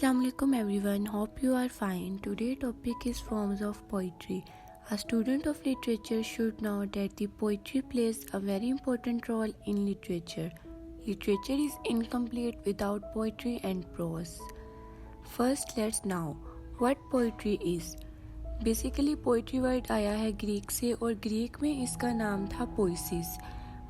Assalamualaikum everyone, hope you are fine. Today topic is forms of poetry. A student of literature should know that the poetry plays a very important role in literature. Literature is incomplete without poetry and prose. First let's know what poetry is. Basically poetry word आया है Greek से और Greek में इसका नाम था poiesis,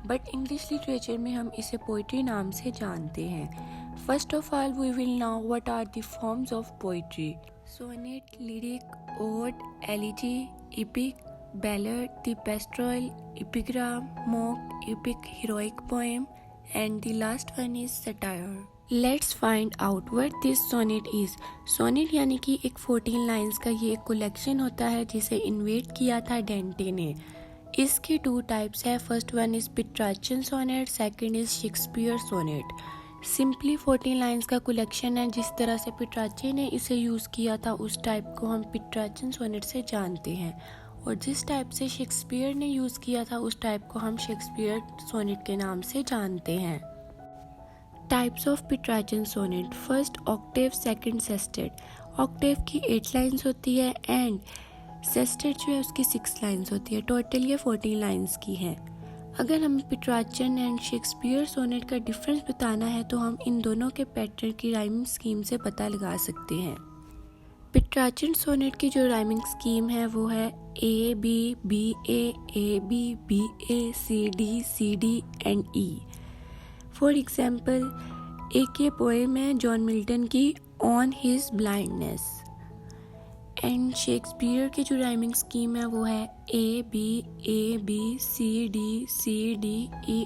but English literature में हम इसे पोइट्री नाम से जानते हैं। First of all we will now what are the forms of poetry. Sonnet, lyric, ode, elegy, epic, ballad, the pastoral, epigram, mock, epic, heroic poem and the last one is satire. Let's find out what this sonnet is. Sonnet यानी कि एक 14 lines का ये एक collection होता है जिसे invent किया था डेंटे ने। इसके 2 टाइप्स है। First one is Petrarchan sonnet, second is Shakespeare sonnet. Simply 14 lines का कलेक्शन है। जिस तरह से पेट्रार्चन ने इसे यूज़ किया था उस टाइप को हम पेट्रार्चन सोनेट से जानते हैं, और जिस टाइप से शेक्सपियर ने यूज़ किया था उस टाइप को हम शेक्सपियर सोनेट के नाम से जानते हैं। Types of Petrarchan sonnet. First octave, second sestet. Octave की 8 लाइन्स होती है एंड सेस्टेट जो है उसकी 6 लाइन्स होती है। टोटल ये 14 लाइन्स की है। अगर हमें पेट्रार्चन एंड शेक्सपियर सोनेट का डिफरेंस बताना है तो हम इन दोनों के पैटर्न की राइमिंग स्कीम से पता लगा सकते हैं। पेट्रार्चन सोनेट की जो राइमिंग स्कीम है वो है A B B A B B A C D and E. For example एक ये पोएम है जॉन मिल्टन की on his blindness, and Shakespeare की जो राइमिंग स्कीम है वो है A B C D E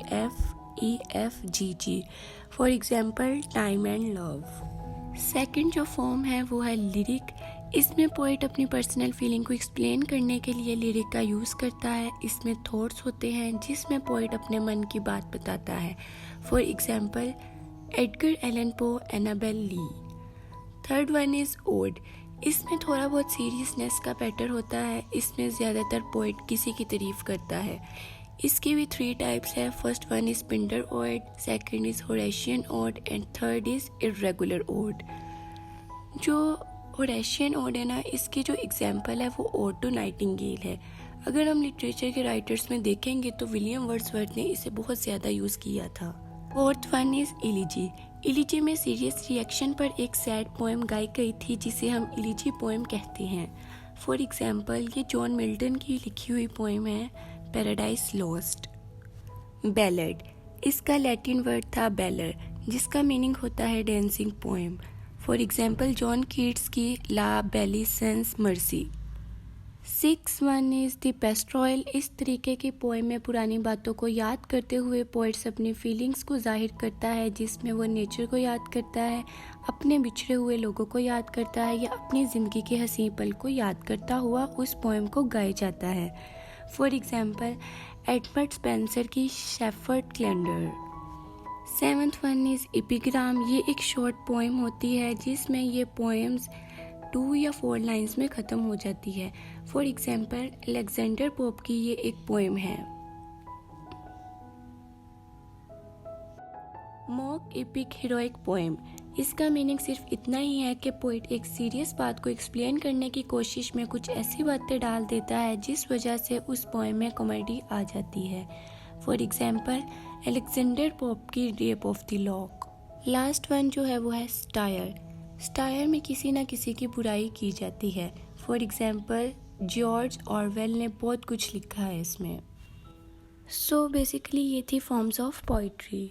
F G. For example time and love. Second जो फॉर्म है वो है लिरिक। इसमें पोइट अपनी पर्सनल फीलिंग को एक्सप्लेन करने के लिए लिरिक का यूज़ करता है। इसमें थॉट्स होते हैं जिसमें पोइट अपने मन की बात बताता है। For example Edgar Allan Poe, Annabel Lee. Third one is ode. इसमें थोड़ा बहुत सीरियसनेस का पैटर्न होता है। इसमें ज़्यादातर पोइट किसी की तारीफ करता है। इसके भी 3 टाइप्स है। First one is Pindar ode, second is Horatian ode and third is irregular ode. जो होरेशियन ओड है ना, इसकी जो एग्जाम्पल है वो ओड टू नाइटिंगेल है। अगर हम लिटरेचर के राइटर्स में देखेंगे तो विलियम वर्ड्सवर्थ ने इसे बहुत ज़्यादा यूज़ किया था। Fourth one is elegy. Elegy में सीरियस रिएक्शन पर एक सैड पोएम गाई गई थी जिसे हम इलिजी पोएम कहते हैं। फॉर एग्जाम्पल ये जॉन मिल्टन की लिखी हुई पोएम है पैराडाइज लॉस्ट। बैलड, इसका लैटिन वर्ड था बेलर जिसका मीनिंग होता है dancing poem. For example John Keats की ला बेली सेंस मर्सी। 6 वन इज़ द पेस्ट्रोल। इस तरीके की पोएम में पुरानी बातों को याद करते हुए पोइट्स अपनी फीलिंग्स को जाहिर करता है, जिसमें वो नेचर को याद करता है, अपने बिछड़े हुए लोगों को याद करता है या अपनी ज़िंदगी के हसीन पल को याद करता हुआ उस पोएम को गाया जाता है। फॉर एग्जाम्पल एडमंड स्पेंसर की shepherd calendar. 7th one is epigram. ये एक शॉर्ट पोएम होती है जिसमें ये पोएम्स 2 या 4 लाइन्स में ख़त्म हो जाती है। फॉर एग्जाम्पल अलेक्जेंडर पोप की ये एक पोएम है। Mock, epic, heroic poem. इसका मीनिंग सिर्फ इतना ही है कि पोइट एक सीरियस बात को एक्सप्लेन करने की कोशिश में कुछ ऐसी बातें डाल देता है जिस वजह से उस पोएम में कॉमेडी आ जाती है। फॉर एग्जाम्पल अलेक्जेंडर पोप की rape of the lock. Last one जो है वो है स्टायर। स्टायर में किसी ना किसी की बुराई की जाती है। फॉर एग्जाम्पल जॉर्ज ऑरवेल ने बहुत कुछ लिखा है इसमें। सो बेसिकली ये थी फॉर्म्स ऑफ पोइट्री।